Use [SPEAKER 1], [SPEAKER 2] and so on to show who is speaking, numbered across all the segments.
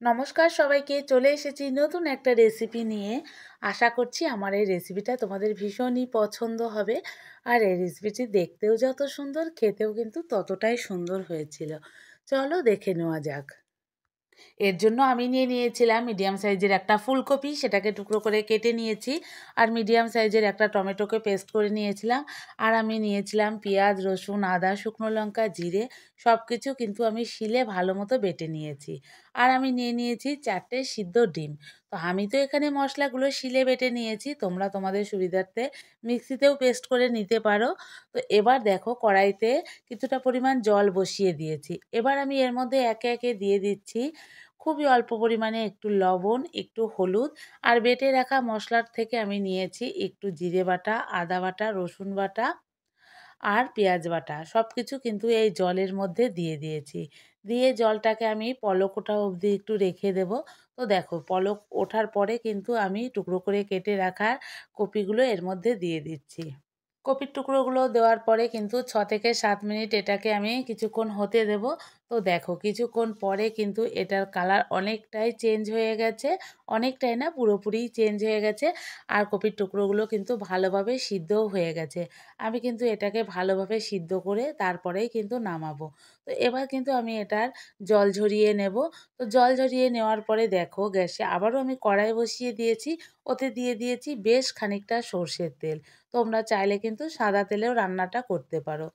[SPEAKER 1] নমস্কার সবাইকে, চলে এসেছি নতুন একটা রেসিপি নিয়ে। আশা করছি আমার এই রেসিপিটা তোমাদের ভীষণই পছন্দ হবে। আর এই রেসিপিটি দেখতেও যত সুন্দর, খেতেও কিন্তু ততটাই সুন্দর হয়েছিল। চলো দেখে নেওয়া যাক। এর জন্য আমি নিয়ে নিয়েছিলাম মিডিয়াম সাইজের একটা ফুলকপি, সেটাকে টুকরো করে কেটে নিয়েছি। আর মিডিয়াম সাইজের একটা টমেটোকে পেস্ট করে নিয়েছিলাম। আর আমি নিয়েছিলাম পেঁয়াজ, রসুন, আদা, শুকনো লঙ্কা, জিরে, সব কিছু কিন্তু আমি শিলে ভালো মতো বেটে নিয়েছি। আর আমি নিয়ে নিয়েছি 4টে সিদ্ধ ডিম। তো আমি তো এখানে মশলাগুলো শিলে বেটে নিয়েছি, তোমরা তোমাদের সুবিধার্থে মিক্সিতেও পেস্ট করে নিতে পারো। তো এবার দেখো, কড়াইতে কিছুটা পরিমাণ জল বসিয়ে দিয়েছি। এবার আমি এর মধ্যে একে একে দিয়ে দিচ্ছি খুবই অল্প পরিমাণে একটু লবণ, একটু হলুদ, আর বেটে রাখা মশলার থেকে আমি নিয়েছি একটু জিরে বাটা, আদা বাটা, রসুন বাটা আর পেঁয়াজ বাটা। সব কিছু কিন্তু এই জলের মধ্যে দিয়ে দিয়েছি। দিয়ে জলটাকে আমি পলক ওঠা অবধি একটু রেখে দেব। তো দেখো, পলক ওঠার পরে কিন্তু আমি টুকরো করে কেটে রাখা কপিগুলো এর মধ্যে দিয়ে দিচ্ছি। কপির টুকরোগুলো দেওয়ার পরে কিন্তু 6 থেকে 7 মিনিট এটাকে আমি কিছুক্ষণ হতে দেব। তো দেখো, কিছুক্ষণ পরে কিন্তু এটার কালার অনেকটাই চেঞ্জ হয়ে গেছে। অনেকটাই না, পুরোপুরিই চেঞ্জ হয়ে গেছে। আর কপির টুকরোগুলো কিন্তু ভালোভাবে সিদ্ধও হয়ে গেছে। আমি কিন্তু এটাকে ভালোভাবে সিদ্ধ করে তারপরেই কিন্তু নামাবো। তো এবার কিন্তু আমি এটার জল ঝরিয়ে নেব। তো জল ঝরিয়ে নেওয়ার পরে দেখো, গ্যাসে আবারও আমি কড়াই বসিয়ে দিয়েছি। ওতে দিয়ে দিয়েছি বেশ খানিকটা সর্ষের তেল। তোমরা চাইলে কিন্তু সাদা তেলেও রান্নাটা করতে পারো।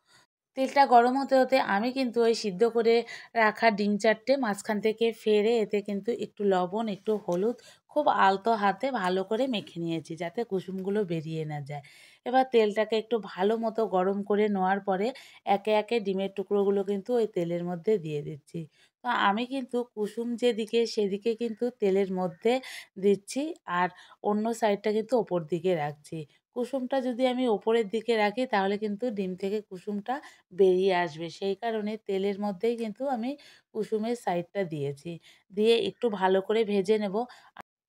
[SPEAKER 1] তেলটা গরম হতে হতে আমি কিন্তু ওই সিদ্ধ করে রাখা ডিম 4টে মাঝখান থেকে ফেড়ে এতে কিন্তু একটু লবণ, একটু হলুদ খুব আলতো হাতে ভালো করে মেখে নিয়েছি, যাতে কুসুমগুলো বেরিয়ে না যায়। এবার তেলটাকে একটু ভালো মতো গরম করে নেওয়ার পরে একে একে ডিমের টুকরোগুলো কিন্তু ওই তেলের মধ্যে দিয়ে দিচ্ছি। তো আমি কিন্তু কুসুম যেদিকে সেদিকে কিন্তু তেলের মধ্যে দিচ্ছি, আর অন্য সাইডটা কিন্তু ওপর দিকে রাখছি। কুসুমটা যদি আমি ওপরের দিকে রাখি তাহলে কিন্তু ডিম থেকে কুসুমটা বেরিয়ে আসবে। সেই কারণে তেলের মধ্যেই কিন্তু আমি কুসুমের সাইডটা দিয়েছি। দিয়ে একটু ভালো করে ভেজে নেব।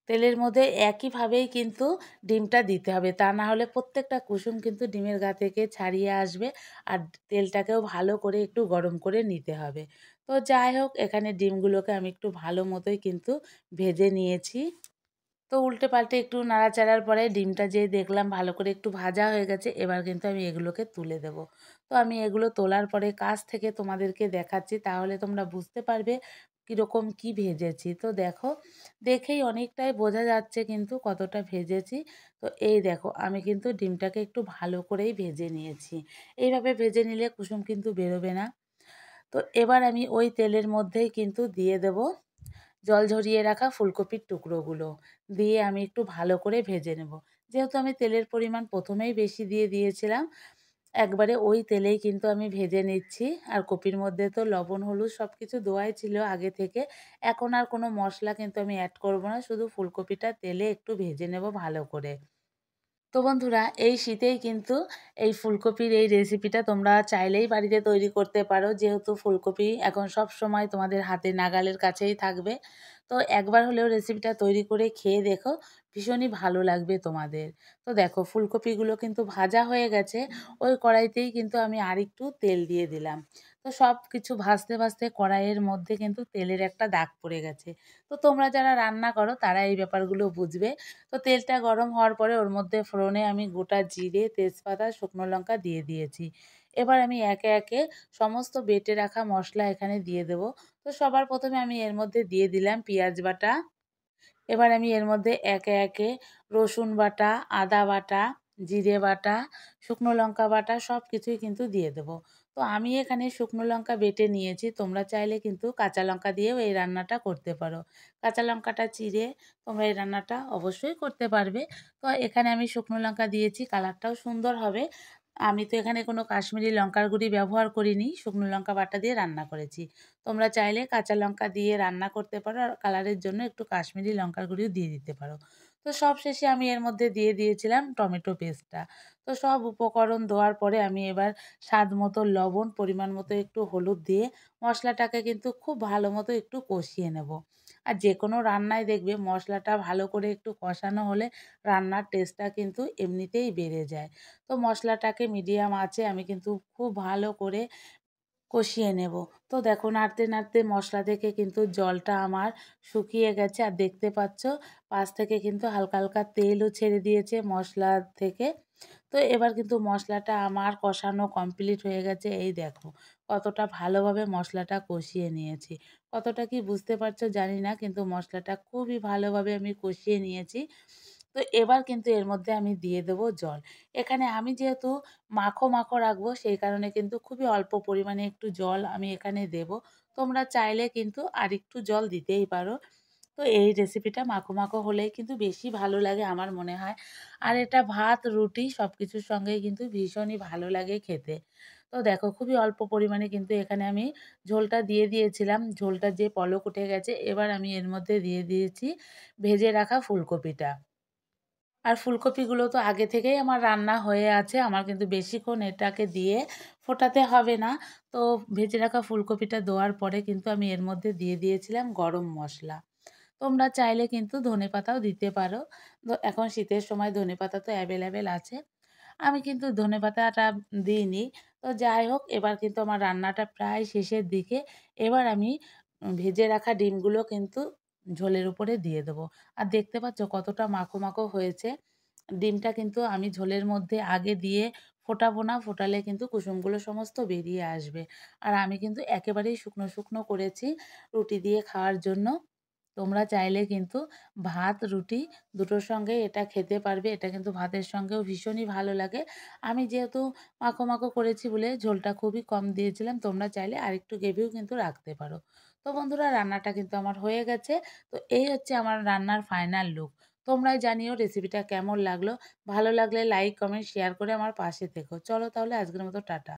[SPEAKER 1] তেলের মধ্যে একইভাবেই কিন্তু ডিমটা দিতে হবে। তা না হলে প্রত্যেকটা কুসুম কিন্তু ডিমের গা থেকে ছাড়িয়ে আসবে। আর তেলটাকেও ভালো করে একটু গরম করে নিতে হবে। তো যাই হোক, এখানে ডিমগুলোকে আমি একটু ভালো মতোই কিন্তু ভেজে নিয়েছি। তো উল্টে পাল্টে একটু নাড়াচাড়ার পরে ডিমটা যে দেখলাম ভালো করে একটু ভাজা হয়ে গেছে, এবার কিন্তু আমি এগুলোকে তুলে দেব। তো আমি এগুলো তোলার পরে কাছ থেকে তোমাদেরকে দেখাচ্ছি, তাহলে তোমরা বুঝতে পারবে কীরকম কি ভেজেছি। তো দেখো, দেখেই অনেকটাই বোঝা যাচ্ছে কিন্তু কতটা ভেজেছি। তো এই দেখো, আমি কিন্তু ডিমটাকে একটু ভালো করেই ভেজে নিয়েছি। এইভাবে ভেজে নিলে কুসুম কিন্তু বেরোবে না। তো এবার আমি ওই তেলের মধ্যেই কিন্তু দিয়ে দেব জল ঝরিয়ে রাখা ফুলকপির টুকরোগুলো। দিয়ে আমি একটু ভালো করে ভেজে নেব। যেহেতু আমি তেলের পরিমাণ প্রথমেই বেশি দিয়ে দিয়েছিলাম, একবারে ওই তেলেই কিন্তু আমি ভেজে নিচ্ছি। আর কপির মধ্যে তো লবণ, হলুদ সব কিছু দেওয়াই ছিল আগে থেকে। এখন আর কোনো মশলা কিন্তু আমি অ্যাড করব না। শুধু ফুলকপিটা তেলে একটু ভেজে নেব ভালো করে। তো বন্ধুরা, এই শীতেই কিন্তু এই ফুলকপির এই রেসিপিটা তোমরা চাইলেই বাড়িতে তৈরি করতে পারো, যেহেতু ফুলকপি এখন সব সময় তোমাদের হাতে নাগালের কাছেই থাকবে। তো একবার হলেও রেসিপিটা তৈরি করে খেয়ে দেখো, ভীষণই ভালো লাগবে তোমাদের। তো দেখো, ফুলকপিগুলো কিন্তু ভাজা হয়ে গেছে। ওই কড়াইতেই কিন্তু আমি আরেকটু তেল দিয়ে দিলাম। তো সব কিছু ভাজতে ভাজতে কড়াইয়ের মধ্যে কিন্তু তেলের একটা দাগ পড়ে গেছে। তো তোমরা যারা রান্না করো তারা এই ব্যাপারগুলো বুঝবে। তো তেলটা গরম হওয়ার পরে ওর মধ্যে ফোড়নে আমি গোটা জিরে, তেজপাতা, শুকনো লঙ্কা দিয়ে দিয়েছি। এবার আমি একে একে সমস্ত বেটে রাখা মশলা এখানে দিয়ে দেব। তো সবার প্রথমে আমি এর মধ্যে দিয়ে দিলাম পেঁয়াজ বাটা। এবার আমি এর মধ্যে একে একে রসুন বাটা, আদা বাটা, জিরে বাটা, শুকনো লঙ্কা বাটা সব কিছুই কিন্তু দিয়ে দেবো। তো আমি এখানে শুকনো লঙ্কা বেটে নিয়েছি। তোমরা চাইলে কিন্তু কাঁচা লঙ্কা দিয়েও এই রান্নাটা করতে পারো। কাঁচা লঙ্কাটা চিড়ে তোমরা এই রান্নাটা অবশ্যই করতে পারবে। তো এখানে আমি শুকনো লঙ্কা দিয়েছি, কালারটাও সুন্দর হবে। আমি তো এখানে কোনো কাশ্মীরি লঙ্কার গুঁড়ি ব্যবহার করিনি, শুকনো লঙ্কা বাটা দিয়ে রান্না করেছি। তোমরা চাইলে কাঁচা লঙ্কা দিয়ে রান্না করতে পারো, আর কালারের জন্য একটু কাশ্মীরি লঙ্কার গুঁড়িও দিয়ে দিতে পারো। তো সব শেষে আমি এর মধ্যে দিয়ে দিয়েছিলাম টমেটো পেস্টটা। তো সব উপকরণ দেওয়ার পরে আমি এবার স্বাদ মতো লবণ, পরিমাণ মতো একটু হলুদ দিয়ে মশলাটাকে কিন্তু খুব ভালো মতো একটু কষিয়ে নেব। আর যে কোনো রান্নায় দেখবে মশলাটা ভালো করে একটু কষানো হলে রান্নার টেস্টটা কিন্তু এমনিতেই বেড়ে যায়। তো মশলাটাকে মিডিয়াম আঁচে আমি কিন্তু খুব ভালো করে কষিয়ে নেব। তো দেখো নাড়তে নাড়তে মশলা থেকে কিন্তু জলটা আমার শুকিয়ে গেছে, আর দেখতে পাচ্ছ পাশ থেকে কিন্তু হালকা হালকা তেলও ছেড়ে দিয়েছে মশলা থেকে। তো এবার কিন্তু মশলাটা আমার কষানো কমপ্লিট হয়ে গেছে। এই দেখো কতটা ভালোভাবে মশলাটা কষিয়ে নিয়েছি। কতটা কি বুঝতে পারছো জানি না, কিন্তু মশলাটা খুবই ভালোভাবে আমি কষিয়ে নিয়েছি। তো এবার কিন্তু এর মধ্যে আমি দিয়ে দেবো জল। এখানে আমি যেহেতু মাখো মাখো রাখবো, সেই কারণে কিন্তু খুবই অল্প পরিমাণে একটু জল আমি এখানে দেব। তোমরা চাইলে কিন্তু আরেকটু জল দিতেই পারো। তো এই রেসিপিটা মাখো মাখো হলেই কিন্তু বেশি ভালো লাগে আমার মনে হয়। আর এটা ভাত, রুটি সব কিছুর সঙ্গেই কিন্তু ভীষণই ভালো লাগে খেতে। তো দেখো খুবই অল্প পরিমাণে কিন্তু এখানে আমি ঝোলটা দিয়ে দিয়েছিলাম। ঝোলটা যে বলক উঠে গেছে, এবার আমি এর মধ্যে দিয়ে দিয়েছি ভেজে রাখা ফুলকপিটা। আর ফুলকপিগুলো তো আগে থেকেই আমার রান্না হয়ে আছে। আমার কিন্তু বেশিক্ষণ এটাকে দিয়ে ফোটাতে হবে না। তো ভেজে রাখা ফুলকপিটা দেওয়ার পরে কিন্তু আমি এর মধ্যে দিয়ে দিয়েছিলাম গরম মসলা। তোমরা চাইলে কিন্তু ধনেপাতাও দিতে পারো। তো এখন শীতের সময় ধনেপাতা তো অ্যাভেলেবেল আছে। আমি কিন্তু ধনেপাতাটা দিইনি। তো যাই হোক, এবার কিন্তু আমার রান্নাটা প্রায় শেষের দিকে। এবার আমি ভেজে রাখা ডিমগুলো কিন্তু ঝোলের উপরে দিয়ে দেবো। আর দেখতে পাচ্ছ কতটা মাখো মাখো হয়েছে। ডিমটা কিন্তু আমি ঝোলের মধ্যে আগে দিয়ে ফোটাবো না, ফোটালে কিন্তু কুসুমগুলো সমস্ত বেরিয়ে আসবে। আর আমি কিন্তু একেবারেই শুকনো শুকনো করেছি রুটি দিয়ে খাওয়ার জন্য। তোমরা চাইলে কিন্তু ভাত, রুটি দুটোর সঙ্গেই এটা খেতে পারবে। এটা কিন্তু ভাতের সঙ্গেও ভীষণই ভালো লাগে। আমি যেহেতু মাখো মাখো করেছি বলে ঝোলটা খুবই কম দিয়েছিলাম। তোমরা চাইলে আরেকটু গ্রেভিও কিন্তু রাখতে পারো। তো বন্ধুরা, রান্নাটা কিন্তু আমার হয়ে গেছে। তো এই হচ্ছে আমার রান্নার ফাইনাল লুক। তোমরাই জানিও রেসিপিটা কেমন লাগলো। ভালো লাগলে লাইক, কমেন্ট, শেয়ার করে আমার পাশে থেকো। চলো তাহলে আজকের মতো টাটা।